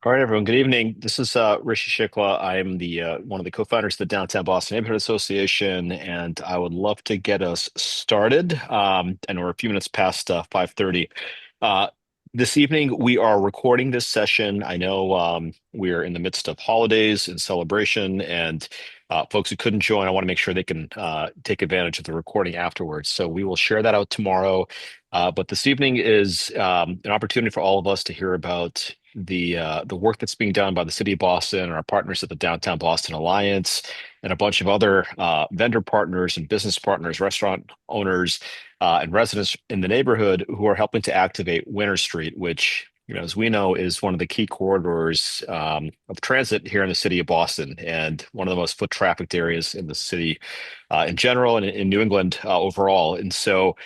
All right, everyone. Good evening. This is Rishi Shikla. I am the one of the co-founders of the Downtown Boston Neighborhood Association, and I would love to get us started. And we're a few minutes past 5:30. Uh, this evening, we are recording this session. I know we're in the midst of holidays and celebration, and folks who couldn't join, I want to make sure they can take advantage of the recording afterwards. So we will share that out tomorrow. But this evening is an opportunity for all of us to hear about the work that's being done by the City of Boston and our partners at the Downtown Boston Alliance and a bunch of other vendor partners and business partners, restaurant owners, and residents in the neighborhood who are helping to activate Winter Street, which, as we know, is one of the key corridors of transit here in the city of Boston and one of the most foot trafficked areas in the city in general and in New England overall. And so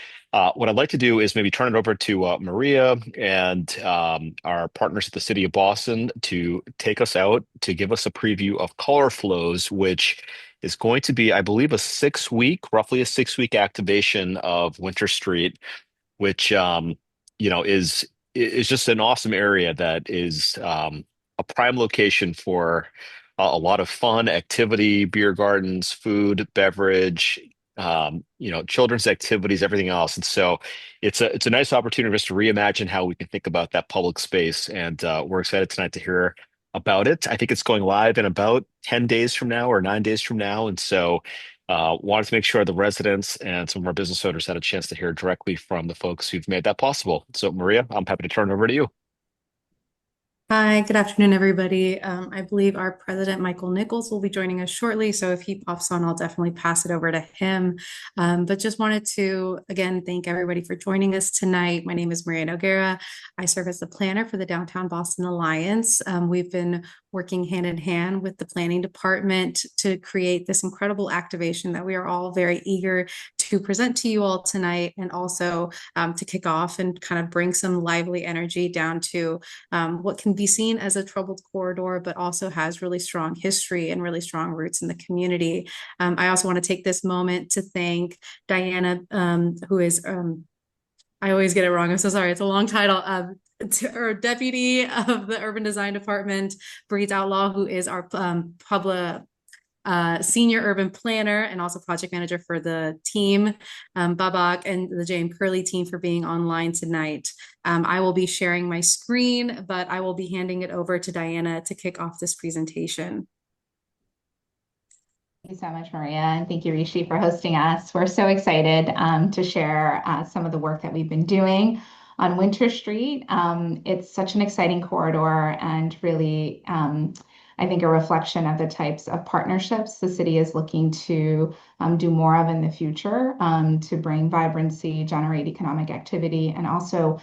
what I'd like to do is maybe turn it over to Maria and our partners at the City of Boston to take us out to give us a preview of Color Flows, which is going to be, I believe, roughly a 6 week activation of Winter Street, which is just an awesome area that is a prime location for a lot of fun activity, beer gardens, food, beverage, children's activities, everything else. And so it's a nice opportunity for us to reimagine how we can think about that public space. And we're excited tonight to hear about it. I think it's going live in about 10 days from now or 9 days from now. And so wanted to make sure the residents and some of our business owners had a chance to hear directly from the folks who've made that possible. So Maria, I'm happy to turn it over to you. Hi, good afternoon, everybody. I believe our president, Michael Nichols, will be joining us shortly. So if he pops on, I'll definitely pass it over to him. But just wanted to, again, thank everybody for joining us tonight. My name is Maria Noguera. I serve as the planner for the Downtown Boston Alliance. We've been working hand in hand with the planning department to create this incredible activation that we are all very eager to present to you all tonight, and also to kick off and kind of bring some lively energy down to what can be seen as a troubled corridor, but also has really strong history and really strong roots in the community. I also want to take this moment to thank Diana, who is, I always get it wrong. I'm so sorry. It's a long title. Or deputy of the urban design department, Breeds Outlaw, who is our public senior urban planner and also project manager for the team, Babak and the J.M. Curley team for being online tonight. I will be sharing my screen, but I will be handing it over to Diana to kick off this presentation. Thank you so much, Maria, and thank you, Rishi, for hosting us. We're so excited to share some of the work that we've been doing on Winter Street. It's such an exciting corridor and really, I think, a reflection of the types of partnerships the city is looking to do more of in the future, to bring vibrancy, generate economic activity, and also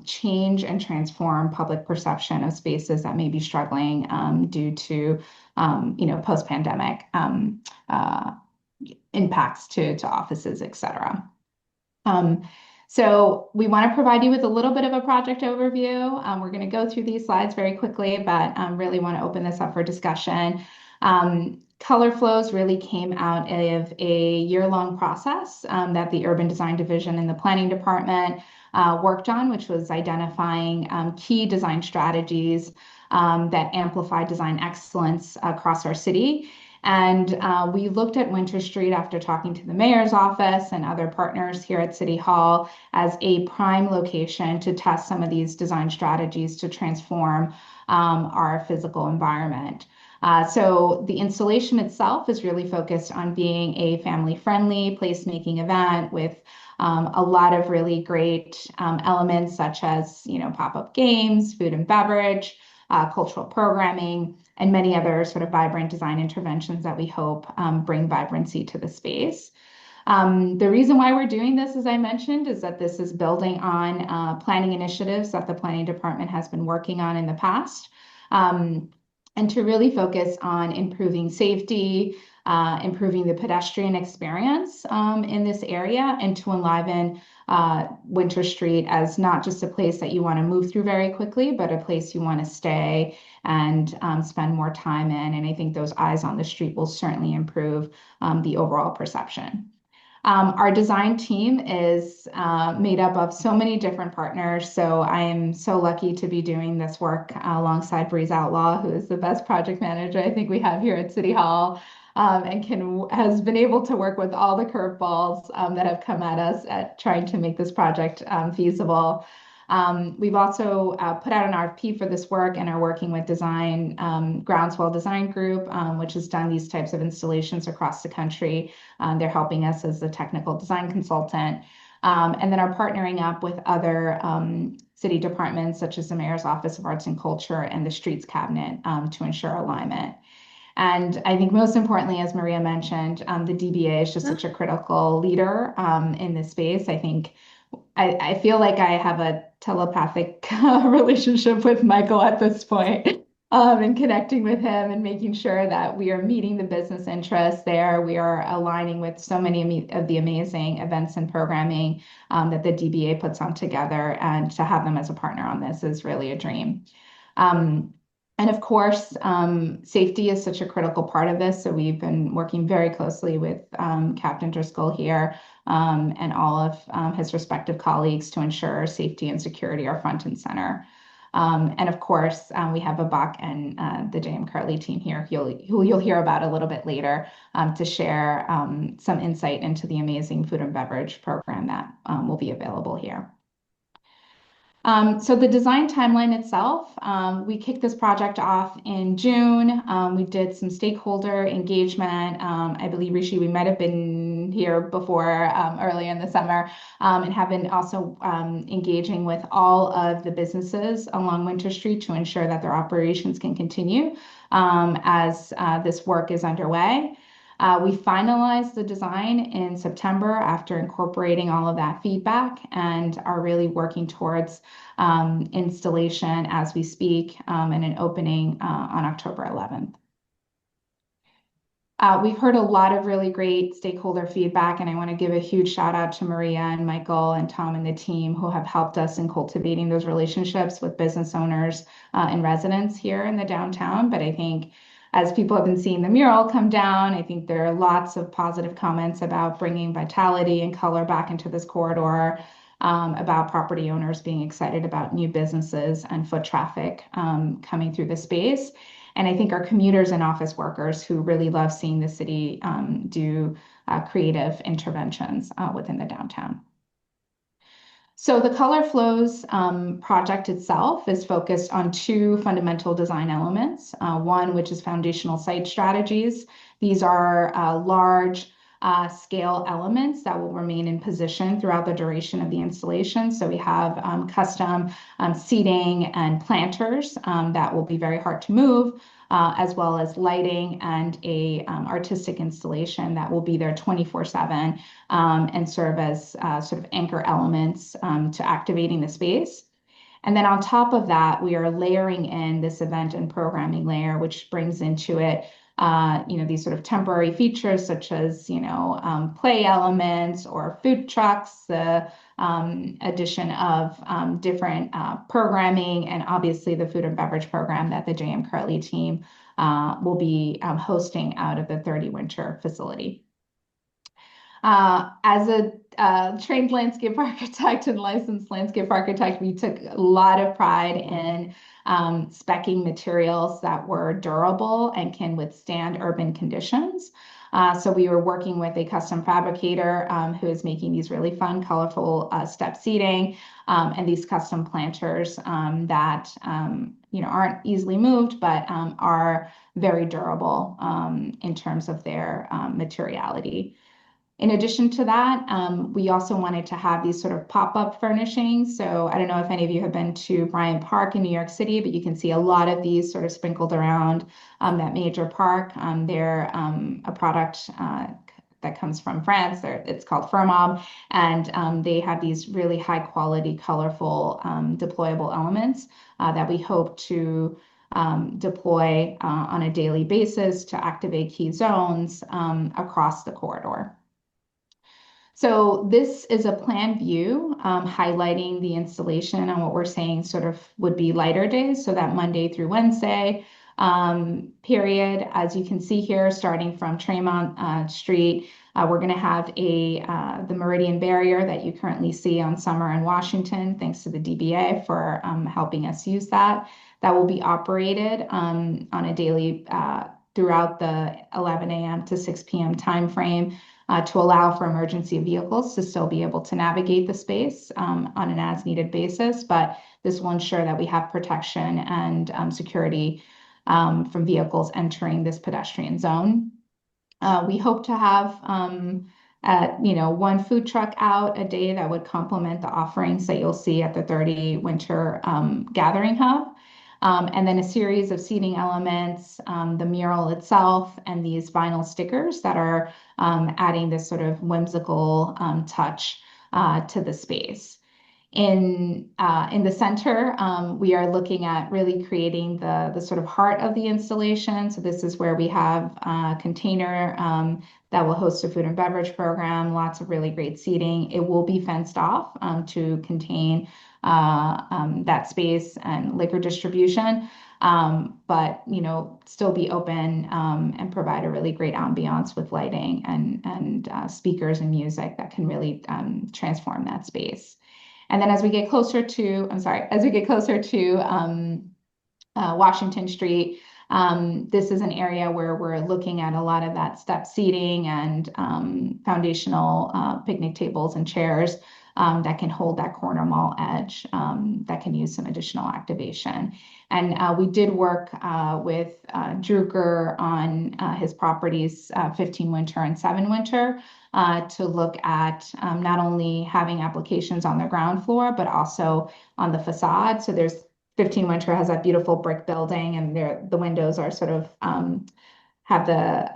change and transform public perception of spaces that may be struggling due to post-pandemic impacts to offices, et cetera. So we want to provide you with a little bit of a project overview. We're going to go through these slides very quickly, but really want to open this up for discussion. Color Flows really came out of a year-long process that the Urban Design Division and the Planning Department worked on, which was identifying key design strategies that amplify design excellence across our city. And we looked at Winter Street after talking to the mayor's office and other partners here at City Hall as a prime location to test some of these design strategies to transform our physical environment. So the installation itself is really focused on being a family-friendly placemaking event with a lot of really great elements such as, pop-up games, food and beverage, cultural programming, and many other sort of vibrant design interventions that we hope bring vibrancy to the space. The reason why we're doing this, as I mentioned, is that this is building on planning initiatives that the planning department has been working on in the past, and to really focus on improving safety, improving the pedestrian experience in this area, and to enliven Winter Street as not just a place that you want to move through very quickly, but a place you want to stay and spend more time in. And I think those eyes on the street will certainly improve the overall perception. Our design team is made up of so many different partners. So I am so lucky to be doing this work alongside Breeze Outlaw, who is the best project manager I think we have here at City Hall, and has been able to work with all the curveballs that have come at us at trying to make this project feasible. We've also put out an RFP for this work and are working with Groundswell Design Group, which has done these types of installations across the country. They're helping us as the technical design consultant. And then are partnering up with other city departments, such as the Mayor's Office of Arts and Culture and the Streets Cabinet, to ensure alignment. And I think most importantly, as Maria mentioned, the DBA is just such a critical leader in this space. I think I feel like I have a telepathic relationship with Michael at this point, and connecting with him and making sure that we are meeting the business interests there. We are aligning with so many of the amazing events and programming that the DBA puts on together, and to have them as a partner on this is really a dream. And of course, safety is such a critical part of this. So we've been working very closely with Captain Driscoll here and all of his respective colleagues to ensure safety and security are front and center. And of course, we have Babak and the J.M. Curley team here, who you'll hear about a little bit later, to share some insight into the amazing food and beverage program that will be available here. So the design timeline itself, we kicked this project off in June. We did some stakeholder engagement. I believe, Rishi, we might have been here before earlier in the summer, and have been also engaging with all of the businesses along Winter Street to ensure that their operations can continue as this work is underway. We finalized the design in September after incorporating all of that feedback, and are really working towards installation as we speak, and an opening on October 11th. We've heard a lot of really great stakeholder feedback, and I want to give a huge shout out to Maria and Michael and Tom and the team who have helped us in cultivating those relationships with business owners and residents here in the downtown. But I think as people have been seeing the mural come down, I think there are lots of positive comments about bringing vitality and color back into this corridor, about property owners being excited about new businesses and foot traffic coming through the space. And I think our commuters and office workers who really love seeing the city do creative interventions within the downtown. So the Color Flows project itself is focused on two fundamental design elements. One, which is foundational site strategies. These are large scale elements that will remain in position throughout the duration of the installation. So we have custom seating and planters that will be very hard to move, as well as lighting and a artistic installation that will be there 24/7 and serve as sort of anchor elements to activating the space. And then on top of that, we are layering in this event and programming layer, which brings into it these sort of temporary features such as, play elements or food trucks, the addition of different programming, and obviously the food and beverage program that the J.M. Curley team will be hosting out of the 30 Winter facility. As a trained landscape architect and licensed landscape architect, we took a lot of pride in speccing materials that were durable and can withstand urban conditions. So we were working with a custom fabricator who is making these really fun, colorful step seating and these custom planters that aren't easily moved, but are very durable in terms of their materiality. In addition to that, we also wanted to have these sort of pop-up furnishings. So I don't know if any of you have been to Bryant Park in New York City, but you can see a lot of these sort of sprinkled around that major park. They're a product that comes from France. It's called Fermob, and they have these really high quality, colorful, deployable elements that we hope to deploy on a daily basis to activate key zones across the corridor. So this is a plan view highlighting the installation on what we're saying sort of would be lighter days. So that Monday through Wednesday, period. As you can see here, starting from Tremont Street, we're going to have the Meridian Barrier that you currently see on Summer and Washington, thanks to the DBA for helping us use that. That will be operated on a daily throughout the 11 a.m. to 6 p.m. timeframe to allow for emergency vehicles to still be able to navigate the space on an as-needed basis. But this will ensure that we have protection and security from vehicles entering this pedestrian zone. We hope to have one food truck out a day that would complement the offerings that you'll see at the 30 Winter Gathering Hub. And then a series of seating elements, the mural itself, and these vinyl stickers that are adding this sort of whimsical touch to the space. In the center, we are looking at really creating the sort of heart of the installation. So this is where we have a container that will host a food and beverage program, lots of really great seating. It will be fenced off to contain that space and liquor distribution, but still be open and provide a really great ambiance with lighting and speakers and music that can really transform that space. And then as we get closer to Washington Street, this is an area where we're looking at a lot of that step seating and foundational picnic tables and chairs that can hold that corner mall edge that can use some additional activation. And we did work with Drucker on his properties, 15 Winter and 7 Winter, to look at not only having applications on the ground floor, but also on the facade. So there's 15 Winter has that beautiful brick building, and the windows are sort of have the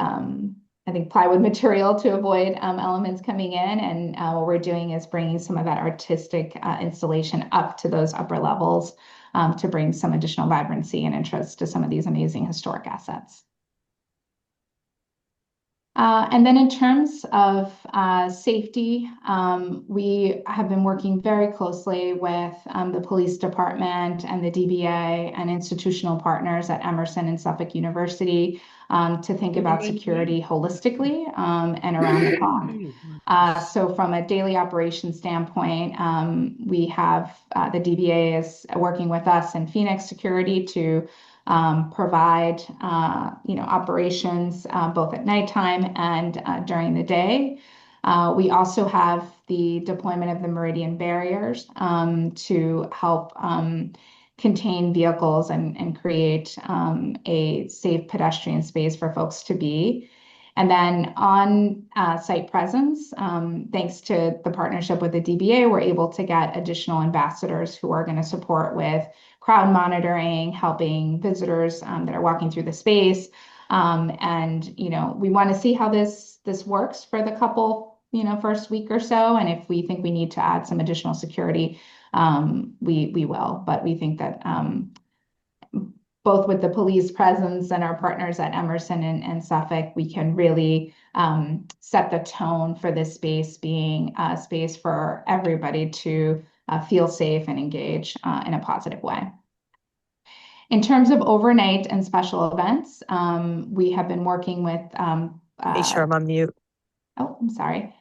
I think plywood material to avoid elements coming in. And what we're doing is bringing some of that artistic installation up to those upper levels to bring some additional vibrancy and interest to some of these amazing historic assets. And then in terms of safety, we have been working very closely with the police department and the DBA and institutional partners at Emerson and Suffolk University to think about security holistically and around the clock. So from a daily operations standpoint, we have the DBA is working with us and Phoenix Security to provide operations both at nighttime and during the day. We also have the deployment of the Meridian barriers to help contain vehicles and create a safe pedestrian space for folks to be. And then on site presence, thanks to the partnership with the DBA, we're able to get additional ambassadors who are going to support with crowd monitoring, helping visitors that are walking through the space. And we want to see how this works for the couple, first week or so. And if we think we need to add some additional security, we will. But we think that both with the police presence and our partners at Emerson and Suffolk, we can really set the tone for this space being a space for everybody to feel safe and engage in a positive way. In terms of overnight and special events, we have been working with Hey, sure, I'm on mute. Oh, I'm sorry.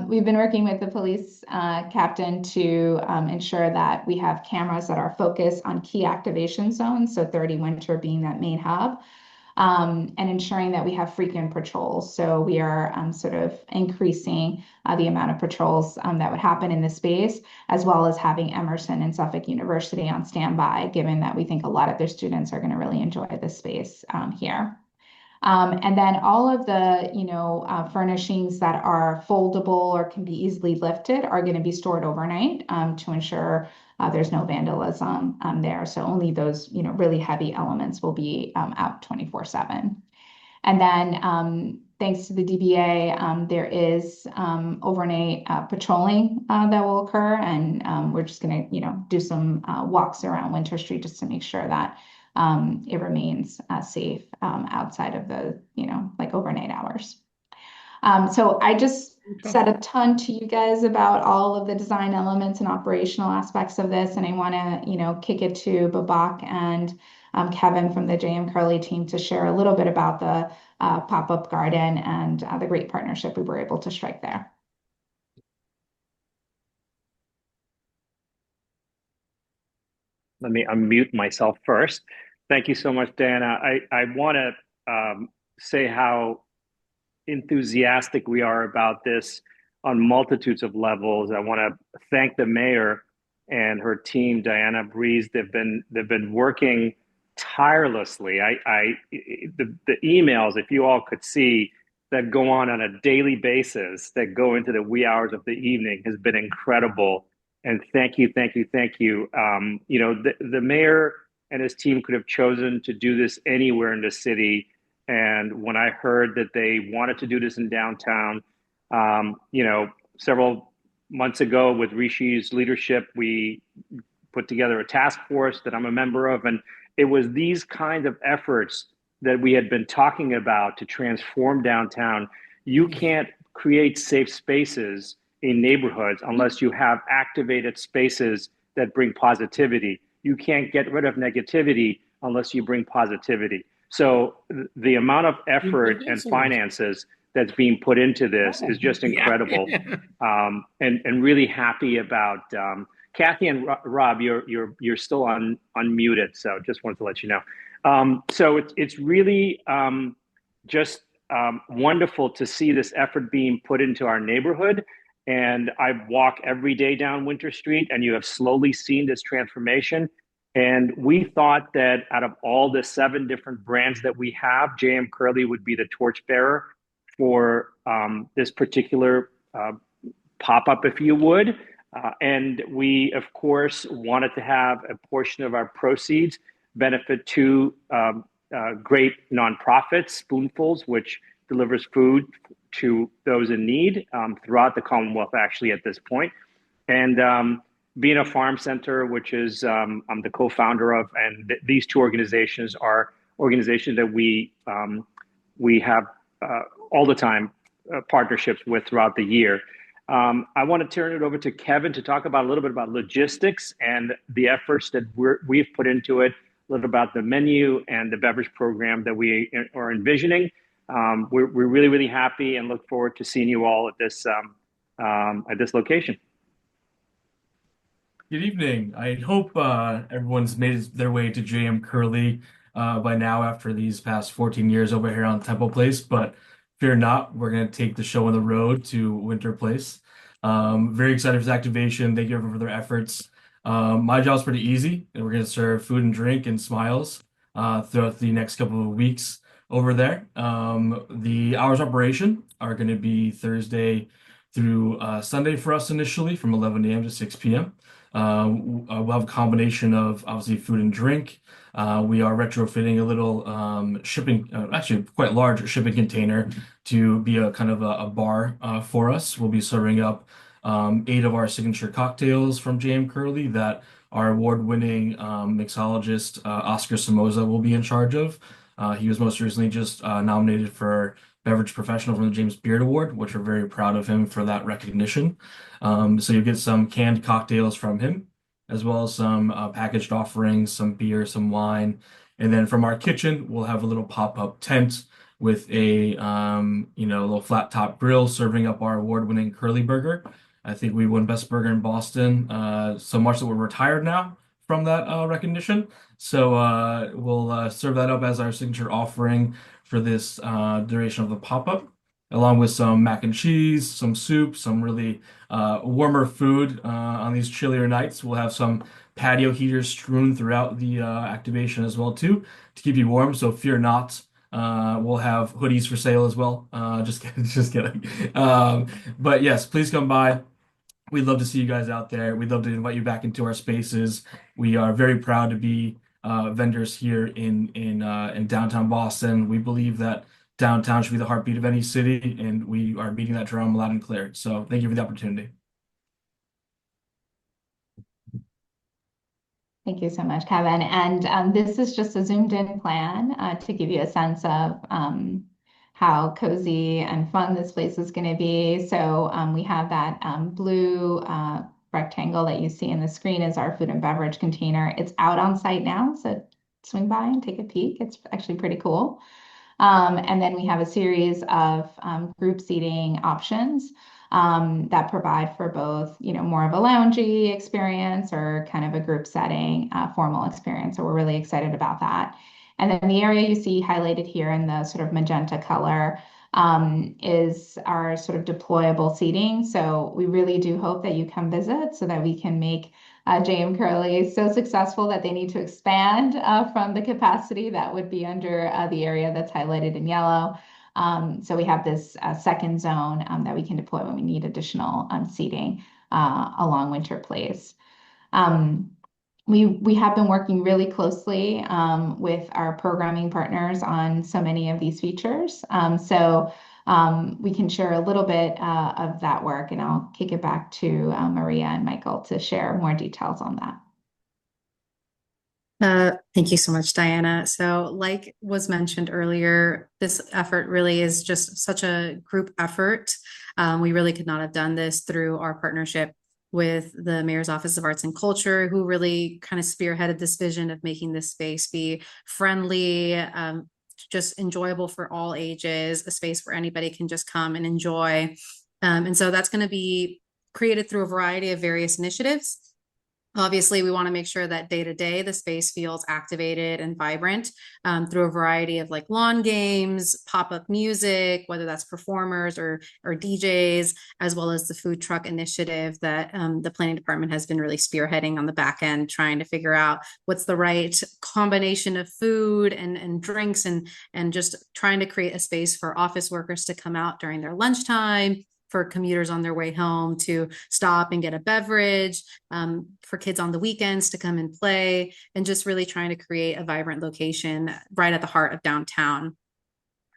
We've been working with the police captain to ensure that we have cameras that are focused on key activation zones, so 30 Winter being that main hub, and ensuring that we have frequent patrols. So we are sort of increasing the amount of patrols that would happen in the space, as well as having Emerson and Suffolk University on standby, given that we think a lot of their students are going to really enjoy this space here. And then all of the, furnishings that are foldable or can be easily lifted are going to be stored overnight to ensure there's no vandalism there. So only those, really heavy elements will be out 24/7. And then thanks to the DBA, there is overnight patrolling that will occur. And we're just going to, do some walks around Winter Street just to make sure that it remains safe outside of the, overnight hours. So I just said a ton to you guys about all of the design elements and operational aspects of this, and I want to, kick it to Babak and Kevin from the JM Curly team to share a little bit about the pop-up garden and the great partnership we were able to strike there. Let me unmute myself first. Thank you so much, Diana. I want to say how enthusiastic we are about this on multitudes of levels. I want to thank the mayor and her team, Diana Breeze. They've been working tirelessly. The emails, if you all could see, that go on a daily basis, that go into the wee hours of the evening, has been incredible. And thank you, thank you, thank you. The mayor and his team could have chosen to do this anywhere in the city. And when I heard that they wanted to do this in downtown, several months ago with Rishi's leadership, we put together a task force that I'm a member of. And it was these kinds of efforts that we had been talking about to transform downtown. You can't create safe spaces in neighborhoods unless you have activated spaces that bring positivity. You can't get rid of negativity unless you bring positivity. So the amount of effort and finances that's being put into this is just incredible. And really happy about Kathy and Rob. You're still unmuted, so just wanted to let you know. So it's really just wonderful to see this effort being put into our neighborhood. And I walk every day down Winter Street, and you have slowly seen this transformation. And we thought that out of all the 7 different brands that we have, JM Curly would be the torchbearer for this particular pop-up, if you would. And we, of course, wanted to have a portion of our proceeds benefit to great nonprofits, Spoonfuls, which delivers food to those in need throughout the Commonwealth, actually, at this point. And Being a Farm Center, which is I'm the co-founder of, and these 2 organizations are organizations that we have all the time partnerships with throughout the year. I want to turn it over to Kevin to talk about a little bit about logistics and the efforts that we've put into it, a little about the menu and the beverage program that we are envisioning. We're really, really happy and look forward to seeing you all at this location. Good evening. I hope everyone's made their way to JM Curly by now after these past 14 years over here on Temple Place, but fear not, we're going to take the show on the road to Winter Place. Very excited for this activation. Thank you everyone for their efforts. My job's pretty easy, and we're going to serve food and drink and smiles throughout the next couple of weeks over there. The hours of operation are going to be Thursday through Sunday for us initially from 11 a.m. to 6 p.m. We'll have a combination of obviously food and drink. We are retrofitting a little shipping, actually quite large shipping container to be a kind of a bar for us. We'll be serving up 8 of our signature cocktails from JM Curly that our award-winning mixologist Oscar Somoza will be in charge of. He was most recently just nominated for Beverage Professional from the James Beard Award, which we're very proud of him for that recognition. So you'll get some canned cocktails from him, as well as some packaged offerings, some beer, some wine. And then from our kitchen, we'll have a little pop-up tent with a little flat top grill serving up our award-winning Curly Burger. I think we won Best Burger in Boston so much that we're retired now from that recognition. So we'll serve that up as our signature offering for this duration of the pop-up, along with some mac and cheese, some soup, some really warmer food on these chillier nights. We'll have some patio heaters strewn throughout the activation as well too, to keep you warm. So fear not. We'll have hoodies for sale as well. Just kidding, just kidding. But yes, please come by. We'd love to see you guys out there. We'd love to invite you back into our spaces. We are very proud to be vendors here in downtown Boston. We believe that downtown should be the heartbeat of any city, and we are beating that drum loud and clear. So thank you for the opportunity. Thank you so much, Kevin. And this is just a zoomed in plan to give you a sense of how cozy and fun this place is going to be. So we have that blue rectangle that you see in the screen is our food and beverage container. It's out on site now, so swing by and take a peek. It's actually pretty cool. And then we have a series of group seating options that provide for both, more of a loungy experience or kind of a group setting, formal experience. So we're really excited about that. And then the area you see highlighted here in the sort of magenta color is our sort of deployable seating. So we really do hope that you come visit so that we can make J.M. Curley so successful that they need to expand from the capacity that would be under the area that's highlighted in yellow. So we have this second zone that we can deploy when we need additional seating along Winter Place. We have been working really closely with our programming partners on so many of these features. So we can share a little bit of that work, and I'll kick it back to Maria and Michael to share more details on that. Thank you so much, Diana. So like was mentioned earlier, this effort really is just such a group effort. We really could not have done this through our partnership with the Mayor's Office of Arts and Culture, who really kind of spearheaded this vision of making this space be friendly, just enjoyable for all ages, a space where anybody can just come and enjoy. And so that's going to be created through a variety of various initiatives. Obviously, we want to make sure that day to day the space feels activated and vibrant through a variety of like lawn games, pop-up music, whether that's performers or DJs, as well as the food truck initiative that the planning department has been really spearheading on the back end, trying to figure out what's the right combination of food and drinks and just trying to create a space for office workers to come out during their lunchtime, for commuters on their way home to stop and get a beverage, for kids on the weekends to come and play, and just really trying to create a vibrant location right at the heart of downtown.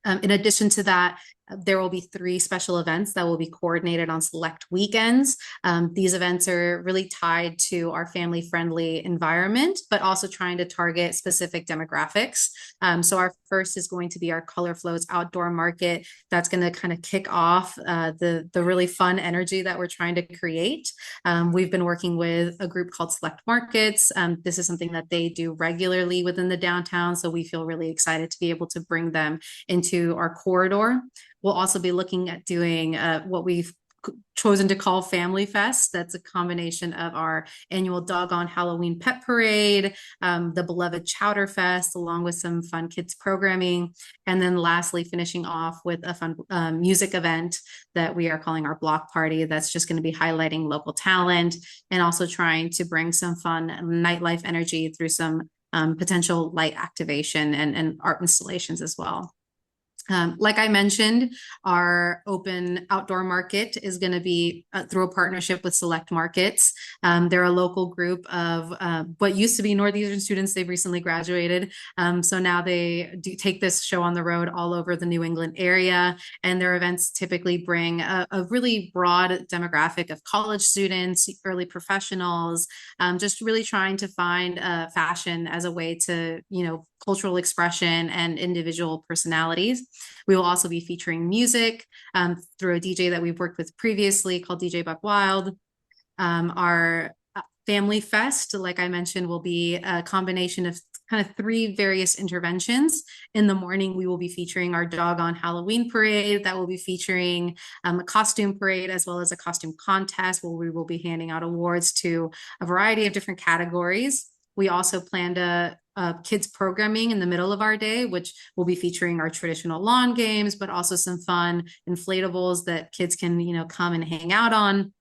In addition to that, there will be 3 special events that will be coordinated on select weekends. These events are really tied to our family-friendly environment, but also trying to target specific demographics. So our first is going to be our Color Flows outdoor market. That's going to kind of kick off the really fun energy that we're trying to create. We've been working with a group called Select Markets. This is something that they do regularly within the downtown, so we feel really excited to be able to bring them into our corridor. We'll also be looking at doing what we've chosen to call Family Fest. That's a combination of our annual Doggone Halloween Pet Parade, the beloved Chowder Fest, along with some fun kids programming. And then lastly, finishing off with a fun music event that we are calling our Block Party. That's just going to be highlighting local talent and also trying to bring some fun nightlife energy through some potential light activation and art installations as well. Like I mentioned, our open outdoor market is going to be through a partnership with Select Markets. They're a local group of what used to be Northeastern students. They've recently graduated. So now they do take this show on the road all over the New England area. And their events typically bring a really broad demographic of college students, early professionals, just really trying to find fashion as a way to, cultural expression and individual personalities. We will also be featuring music through a DJ that we've worked with previously called DJ Buck Wild. Our Family Fest, like I mentioned, will be a combination of kind of 3 various interventions. In the morning, we will be featuring our Doggone Halloween Parade that will be featuring a costume parade as well as a costume contest where we will be handing out awards to a variety of different categories. We also planned kids programming in the middle of our day, which will be featuring our traditional lawn games, but also some fun inflatables that kids can, come and hang out on.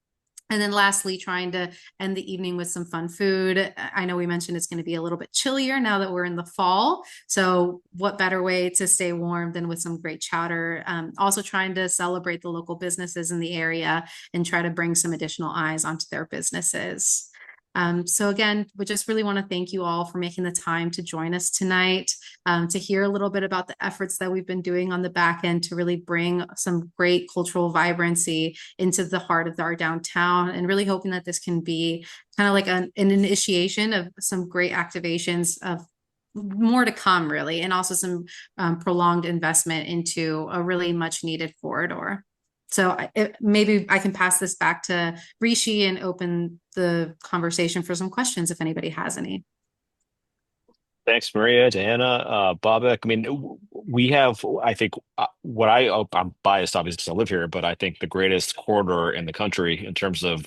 And then lastly, trying to end the evening with some fun food. I know we mentioned it's going to be a little bit chillier now that we're in the fall. So what better way to stay warm than with some great chowder? Also trying to celebrate the local businesses in the area and try to bring some additional eyes onto their businesses. So again, we just really want to thank you all for making the time to join us tonight, to hear a little bit about the efforts that we've been doing on the back end to really bring some great cultural vibrancy into the heart of our downtown, and really hoping that this can be kind of like an initiation of some great activations of more to come, really, and also some prolonged investment into a really much needed corridor. So maybe I can pass this back to Rishi and open the conversation for some questions if anybody has any. Thanks, Maria, Diana, Babak. I mean, we have, I think, I'm biased, obviously, because I live here, but I think the greatest corridor in the country in terms of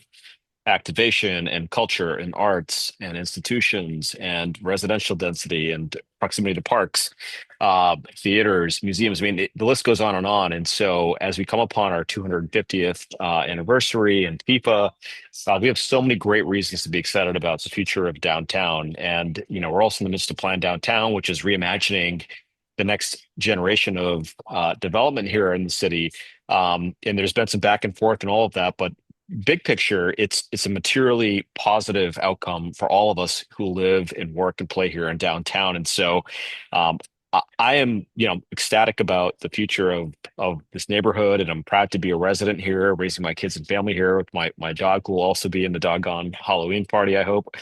activation and culture and arts and institutions and residential density and proximity to parks, theaters, museums. I mean, the list goes on and on. And so, as we come upon our 250th anniversary and FIFA, we have so many great reasons to be excited about the future of downtown. And, we're also in the midst of Plan Downtown, which is reimagining the next generation of development here in the city. And there's been some back and forth and all of that, but big picture, it's a materially positive outcome for all of us who live and work and play here in downtown. And so, I am, ecstatic about the future of this neighborhood, and I'm proud to be a resident here, raising my kids and family here with my dog, who will also be in the doggone Halloween party, I hope.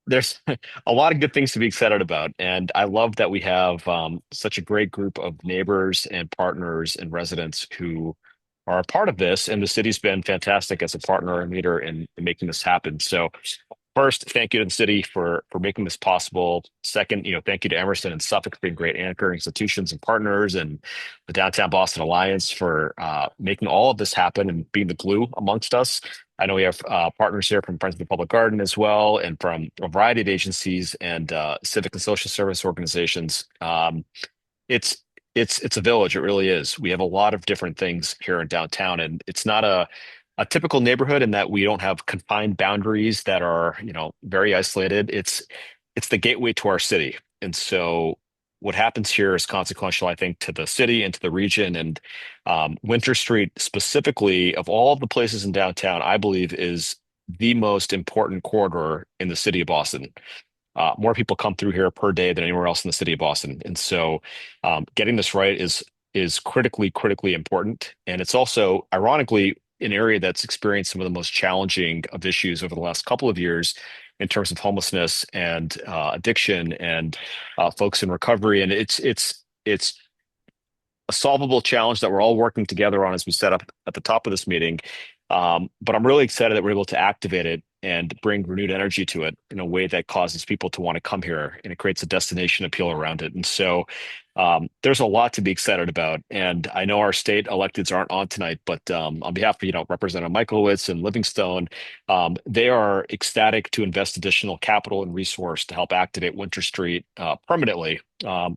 There's a lot of good things to be excited about, and I love that we have such a great group of neighbors and partners and residents who are a part of this, and the city's been fantastic as a partner and leader in making this happen. So, first, thank you to the city for making this possible. Second, thank you to Emerson and Suffolk for being great anchor institutions and partners, and the Downtown Boston Alliance for making all of this happen and being the glue amongst us. I know we have partners here from Friends of the Public Garden as well, and from a variety of agencies and civic and social service organizations. It's it's a village. It really is. We have a lot of different things here in downtown, and it's not a typical neighborhood in that we don't have confined boundaries that are, very isolated. It's the gateway to our city. And so what happens here is consequential, I think, to the city and to the region. And Winter Street specifically, of all of the places in downtown, I believe is the most important corridor in the city of Boston. More people come through here per day than anywhere else in the city of Boston, and so getting this right is critically important. And it's also, ironically, an area that's experienced some of the most challenging of issues over the last couple of years in terms of homelessness and addiction and folks in recovery. And it's a solvable challenge that we're all working together on as we set up at the top of this meeting. But I'm really excited that we're able to activate it and bring renewed energy to it in a way that causes people to want to come here, and it creates a destination appeal around it. And so there's a lot to be excited about. And I know our state electeds aren't on tonight, but on behalf of, Representative Michaelowitz and Livingstone, they are ecstatic to invest additional capital and resource to help activate Winter Street permanently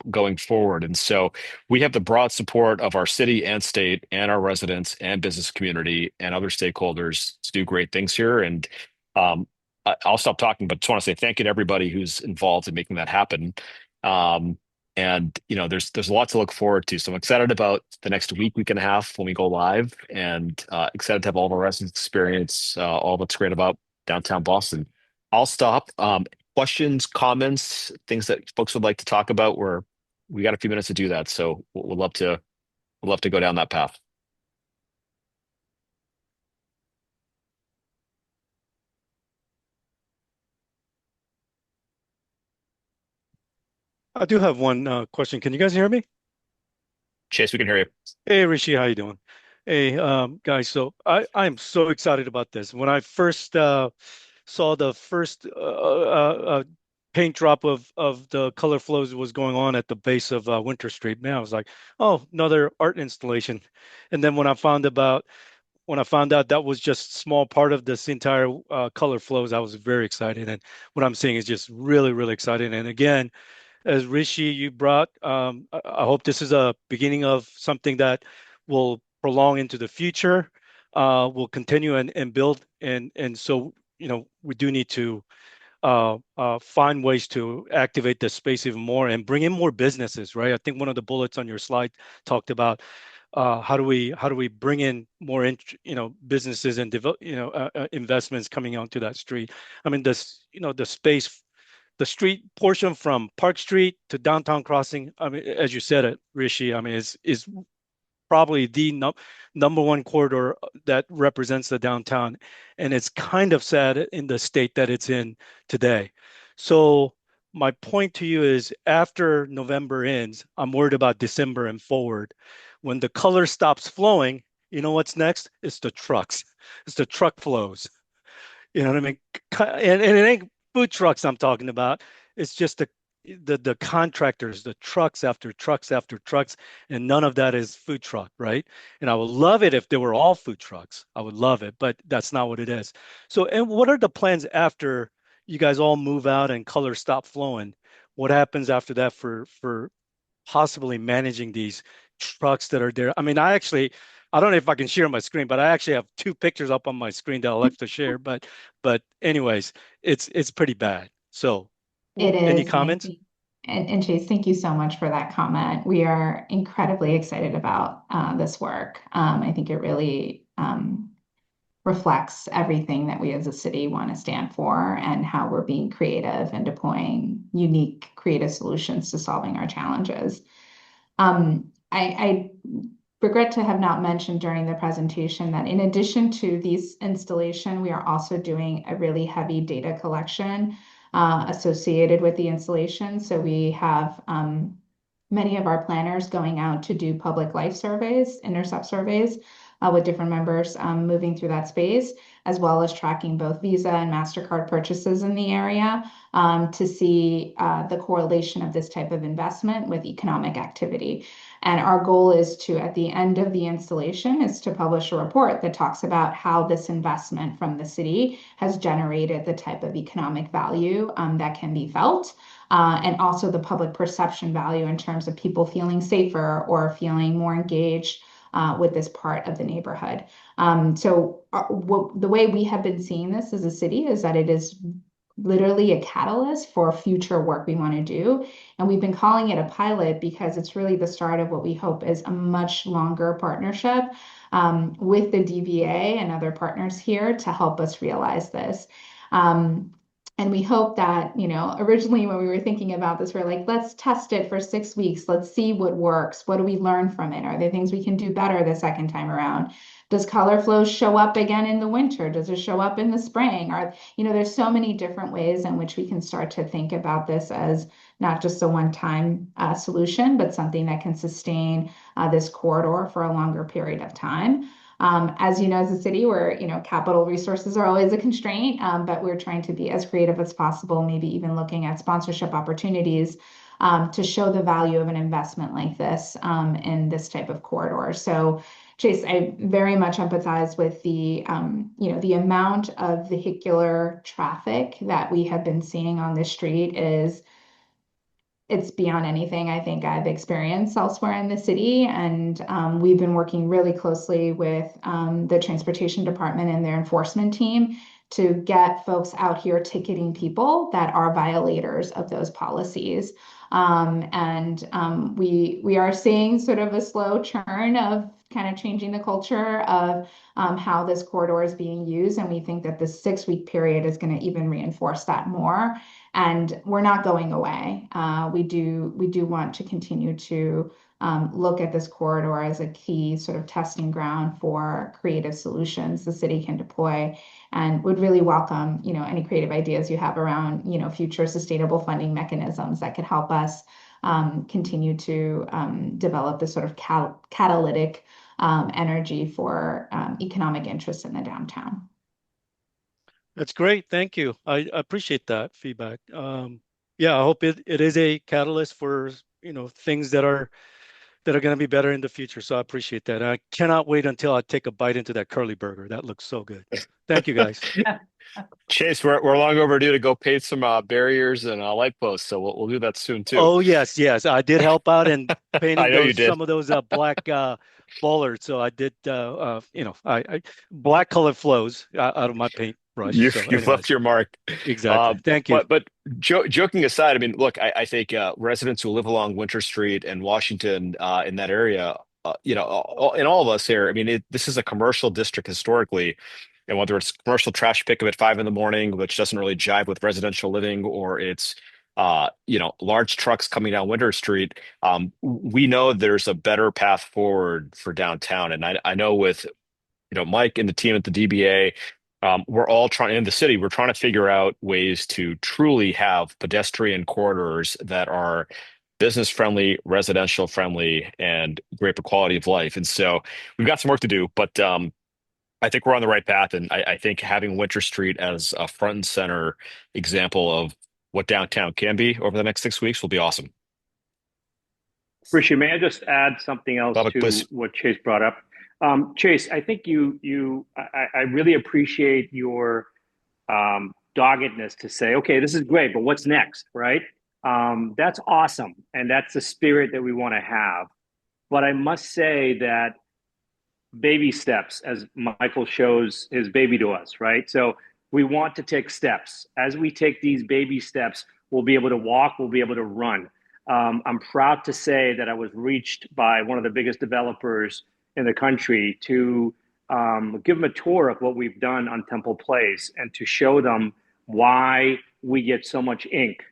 going forward. And so we have the broad support of our city and state and our residents and business community and other stakeholders to do great things here. And I'll stop talking, but just want to say thank you to everybody who's involved in making that happen. And there's a lot to look forward to. So I'm excited about the next week and a half when we go live, and excited to have all of our residents experience all that's great about downtown Boston. I'll stop. Questions, comments, things that folks would like to talk about, we got a few minutes to do that. So we'll love to go down that path. I do have one question. Can you guys hear me? Chase, we can hear you. Hey, Rishi, how you doing? Hey, guys. So I am so excited about this. When I first saw the first paint drop of the color flows was going on at the base of Winter Street, man, I was like, oh, another art installation. And then when I found out that was just a small part of this entire color flows, I was very excited. And what I'm seeing is just really, really exciting. And again, as Rishi, you brought, I hope this is a beginning of something that will prolong into the future, will continue and build. And so, we do need to find ways to activate the space even more and bring in more businesses, right? I think one of the bullets on your slide talked about how do we bring in more businesses and develop investments coming onto that street. I mean, the space, the street portion from Park Street to Downtown Crossing, I mean, as you said it, Rishi, I mean, is probably the number one corridor that represents the downtown. And it's kind of sad in the state that it's in today. So my point to you is, after November ends, I'm worried about December and forward. When the color stops flowing, you know what's next? It's the trucks. It's the truck flows. You know what I mean? And it ain't food trucks I'm talking about. It's just the contractors, the trucks after trucks after trucks, and none of that is food truck, right? And I would love it if they were all food trucks. I would love it, but that's not what it is. So, and what are the plans after you guys all move out and colors stop flowing? What happens after that for possibly managing these trucks that are there? I mean, I don't know if I can share my screen, but I actually have two pictures up on my screen that I like to share. But anyways, it's pretty bad. So, It any is, and I comments? think, and Chase, thank you so much for that comment. We are incredibly excited about this work. I think it really reflects everything that we as a city want to stand for and how we're being creative and deploying unique creative solutions to solving our challenges. I regret to have not mentioned during the presentation that in addition to these installation, we are also doing a really heavy data collection associated with the installation. So we have many of our planners going out to do public life surveys, intercept surveys with different members moving through that space, as well as tracking both Visa and MasterCard purchases in the area to see the correlation of this type of investment with economic activity. And our goal is to, at the end of the installation, is to publish a report that talks about how this investment from the city has generated the type of economic value that can be felt. And also the public perception value in terms of people feeling safer or feeling more engaged with this part of the neighborhood. The way we have been seeing this as a city is that it is literally a catalyst for future work we want to do. And we've been calling it a pilot because it's really the start of what we hope is a much longer partnership with the DBA and other partners here to help us realize this. And we hope that, originally when we were thinking about this, we're like, let's test it for 6 weeks. Let's see what works. What do we learn from it? Are there things we can do better the second time around? Does color flow show up again in the winter? Does it show up in the spring? There's so many different ways in which we can start to think about this as not just a one-time solution, but something that can sustain this corridor for a longer period of time. As you know, as a city, where capital resources are always a constraint, but we're trying to be as creative as possible, maybe even looking at sponsorship opportunities to show the value of an investment like this in this type of corridor. So, Chase, I very much empathize with the amount of vehicular traffic that we have been seeing on this street it's beyond anything I think I've experienced elsewhere in the city. And we've been working really closely with the transportation department and their enforcement team to get folks out here ticketing people that are violators of those policies. We are seeing sort of a slow churn of kind of changing the culture of how this corridor is being used. And we think that the 6-week period is going to even reinforce that more. And we're not going away. We do want to continue to look at this corridor as a key sort of testing ground for creative solutions the city can deploy, and would really welcome any creative ideas you have around future sustainable funding mechanisms that could help us continue to develop this sort of catalytic energy for economic interest in the downtown. That's great. Thank you. I appreciate that feedback. Yeah, I hope it is a catalyst for things that are going to be better in the future. So I appreciate that. I cannot wait until I take a bite into that curly burger. That looks so good. Thank you, guys. Chase, we're long overdue to go paint some barriers and light posts, so we'll do that soon too. Oh yes, I did help out in I painting know you did. some of those black bollards. So I did, I black color flows out of my paintbrush. You've, So you've left anyways, your mark. exactly. Thank you. But joking aside, I mean, look, I think residents who live along Winter Street and Washington in that area, and all of us here, I mean, this is a commercial district historically. And whether it's commercial trash pickup at 5 in the morning, which doesn't really jive with residential living, or it's large trucks coming down Winter Street, we know there's a better path forward for downtown. And I know with Mike and the team at the DBA, we're all trying in the city. We're trying to figure out ways to truly have pedestrian corridors that are business friendly, residential friendly, and great for quality of life. And so we've got some work to do, but I think we're on the right path. And I think having Winter Street as a front and center example of what downtown can be over the next 6 weeks will be awesome. Rishi, may I just add something else Babak, to please. what Chase brought up? Chase, I think I really appreciate your doggedness to say, okay, this is great, but what's next, right? That's awesome, and that's the spirit that we want to have. But I must say that baby steps, as Michael shows his baby to us, right? So we want to take steps. As we take these baby steps, we'll be able to walk, we'll be able to run. I'm proud to say that I was reached by one of the biggest developers in the country to give them a tour of what we've done on Temple Place and to show them why we get so much ink,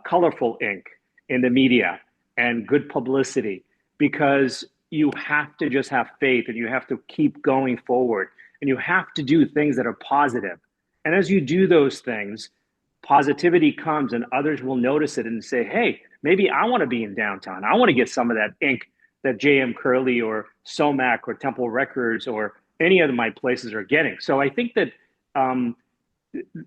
colorful ink in the media and good publicity, because you have to just have faith and you have to keep going forward and you have to do things that are positive. And as you do those things, positivity comes and others will notice it and say, hey, maybe I want to be in downtown. I want to get some of that ink that JM Curley or SOMAC or Temple Records or any of my places are getting. So I think that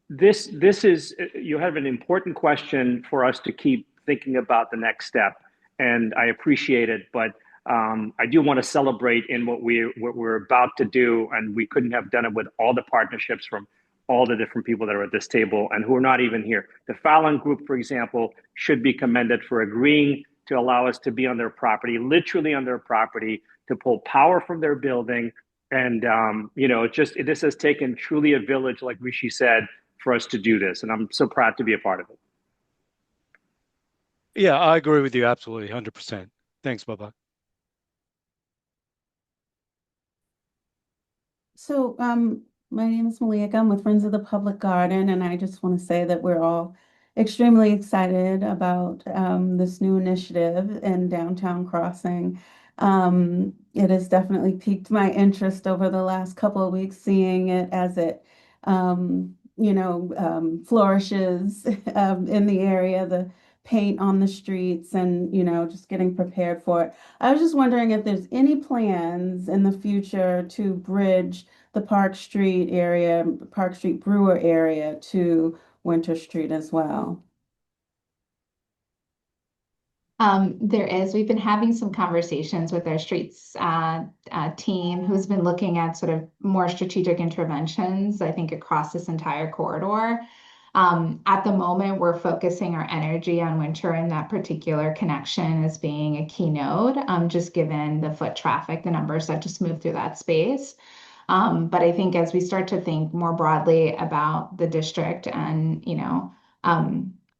this is, you have an important question for us to keep thinking about the next step. And I appreciate it, but I do want to celebrate in what we're about to do, and we couldn't have done it with all the partnerships from all the different people that are at this table and who are not even here. The Fallon Group, for example, should be commended for agreeing to allow us to be on their property, literally on their property, to pull power from their building. And this has taken truly a village, like Rishi said, for us to do this, and I'm so proud to be a part of it. Yeah, I agree with you absolutely, 100%. Thanks, Babak. So, my name is Malika. I'm with Friends of the Public Garden, and I just want to say that we're all extremely excited about this new initiative in Downtown Crossing. It has definitely piqued my interest over the last couple of weeks, seeing it as it, flourishes in the area, the paint on the streets, and just getting prepared for it. I was just wondering if there's any plans in the future to bridge the Park Street area, Park Street Brewer area to Winter Street as well. There is. We've been having some conversations with our streets team who's been looking at sort of more strategic interventions, I think, across this entire corridor. At the moment, we're focusing our energy on Winter and that particular connection as being a key node, just given the foot traffic, the numbers that just move through that space. But I think as we start to think more broadly about the district and,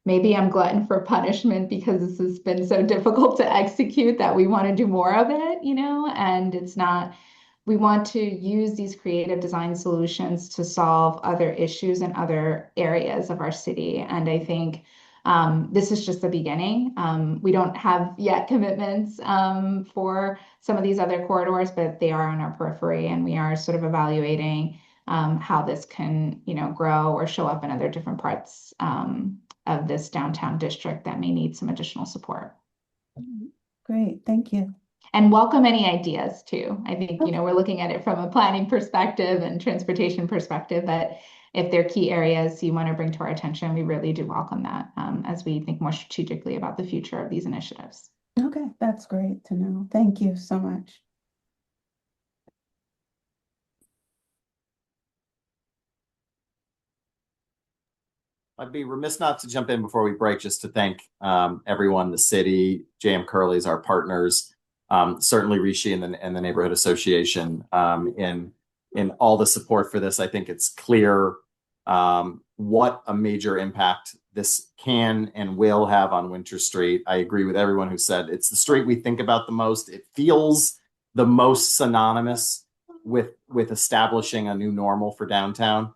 maybe I'm glutton for punishment because this has been so difficult to execute that we want to do more of it, and it's not, we want to use these creative design solutions to solve other issues in other areas of our city. And I think this is just the beginning. We don't have yet commitments for some of these other corridors, but they are on our periphery, and we are sort of evaluating how this can, grow or show up in other different parts of this downtown district that may need some additional support. Great, thank you. And welcome any ideas too. I think, we're looking at it from a planning perspective and transportation perspective, but if there are key areas you want to bring to our attention, we really do welcome that as we think more strategically about the future of these initiatives. Okay, that's great to know. Thank you so much. I'd be remiss not to jump in before we break, just to thank everyone, the city, JM Curley's, our partners, certainly Rishi and the Neighborhood Association in all the support for this. I think it's clear what a major impact this can and will have on Winter Street. I agree with everyone who said it's the street we think about the most. It feels the most synonymous with establishing a new normal for downtown.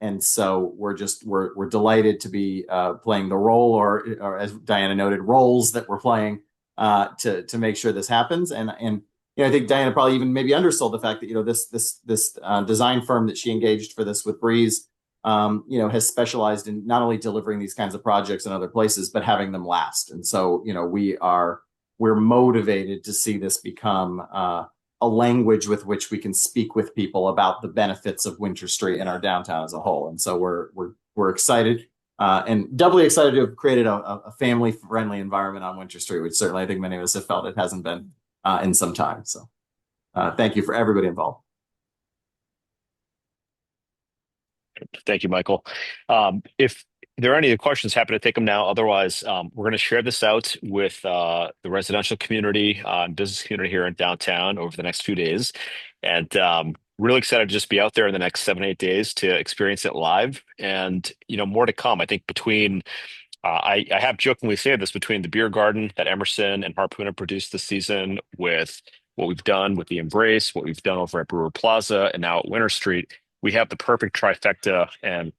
And so we're delighted to be playing the role, or as Diana noted, roles that we're playing to make sure this happens. And I think Diana probably even maybe undersold the fact that this design firm that she engaged for this with Breeze has specialized in not only delivering these kinds of projects in other places, but having them last. And so we're motivated to see this become a language with which we can speak with people about the benefits of Winter Street and our downtown as a whole. And so we're excited. And doubly excited to have created a family-friendly environment on Winter Street, which certainly I think many of us have felt it hasn't been in some time. So thank you for everybody involved. Thank you, Michael. If there are any questions, happy to take them now. Otherwise, we're going to share this out with the residential community and business community here in downtown over the next few days. And really excited to just be out there in the next 7-8 days to experience it live. And, more to come. I think between I have jokingly said this, between the beer garden that Emerson and Harpoon have produced this season, with what we've done with the Embrace, what we've done over at Brewer Plaza, and now at Winter Street, we have the perfect trifecta and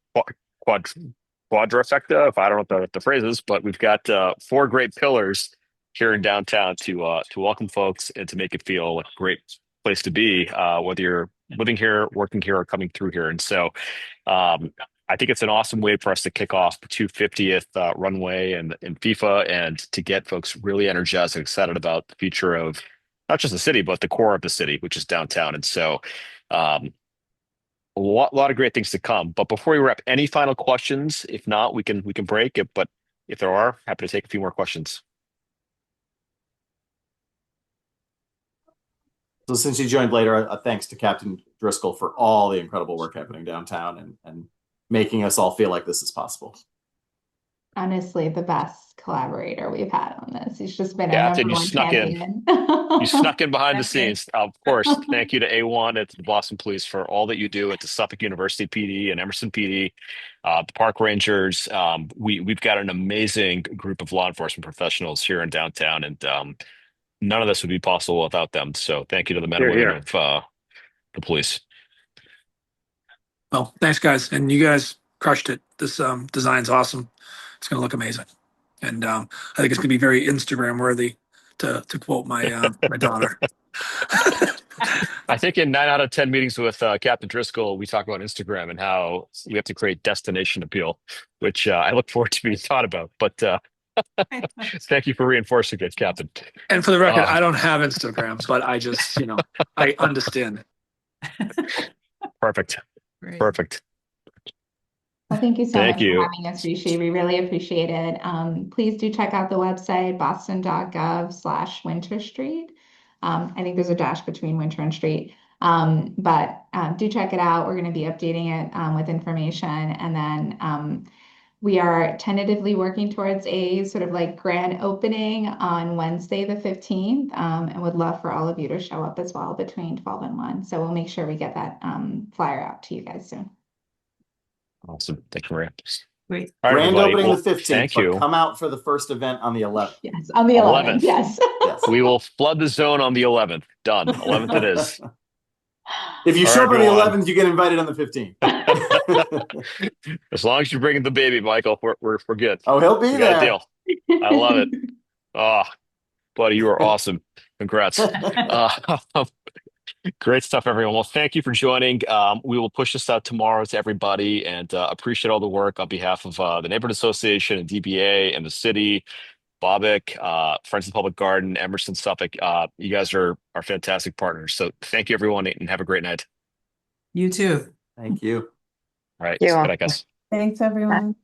quadrifecta, if I don't know what the phrase is, but we've got 4 great pillars here in downtown to welcome folks and to make it feel like a great place to be, whether you're living here, working here, or coming through here. And so I think it's an awesome way for us to kick off the 250th runway and in FIFA, and to get folks really energized and excited about the future of not just the city, but the core of the city, which is downtown. And so a lot of great things to come. But before we wrap, any final questions? If not, we can break it. But if there are, happy to take a few more questions. So since you joined later, a thanks to Captain Driscoll for all the incredible work happening downtown and making us all feel like this is possible. Honestly, the best collaborator we've had on this. He's just been Captain, a you number one snuck in. champion. You snuck in behind the scenes. Of course, thank you to A1 and to the Boston Police for all that you do, and to Suffolk University PD and Emerson PD, the Park Rangers. We've got an amazing group of law enforcement professionals here in downtown, and none of this would be possible without them. So thank you to the men and women of the police. Well, thanks, guys. And you guys crushed it. This design's awesome. It's going to look amazing. And I think it's going to be very Instagram worthy, to quote my my daughter. I think in 9 out of 10 meetings with Captain Driscoll, we talk about Instagram and how we have to create destination appeal, which I look forward to being thought about. But thank you for reinforcing it, Captain. And for the record, I don't have Instagram, but I just, I understand. Perfect. Great. Perfect. Well, thank you so Thank much you. for having us, Rishi. We really appreciate it. Please do check out the website, boston.gov/Winter Street. I think there's a dash between Winter and Street. But do check it out. We're going to be updating it with information. And then we are tentatively working towards a sort of like grand opening on Wednesday, the 15th, and would love for all of you to show up as well between 12 and 1. So we'll make sure we get that flyer out to you guys soon. Awesome. Thank you, Maria. Great. All right, Grand everybody. opening Well, the 15th. thank but you. come out for the first event on the 11th. Yes, on the 11th. Yes. Yes. We will flood the zone on the 11th. Done. 11th it is. If you All show right, up on the everyone. 11th, you get invited on the 15th. As long as you're bringing the baby, Michael, we're good. Oh, he'll be We got a there. deal. I love it. Oh, buddy, you are awesome. Congrats. Great stuff, everyone. Well, thank you for joining. We will push this out tomorrow to everybody, and appreciate all the work on behalf of the Neighborhood Association and DBA and the city, Bobic, Friends of the Public Garden, Emerson, Suffolk. You guys are fantastic partners. So thank you, everyone, and have a great night. You too. Thank you. All right. You. Good night, guys. Thanks, everyone.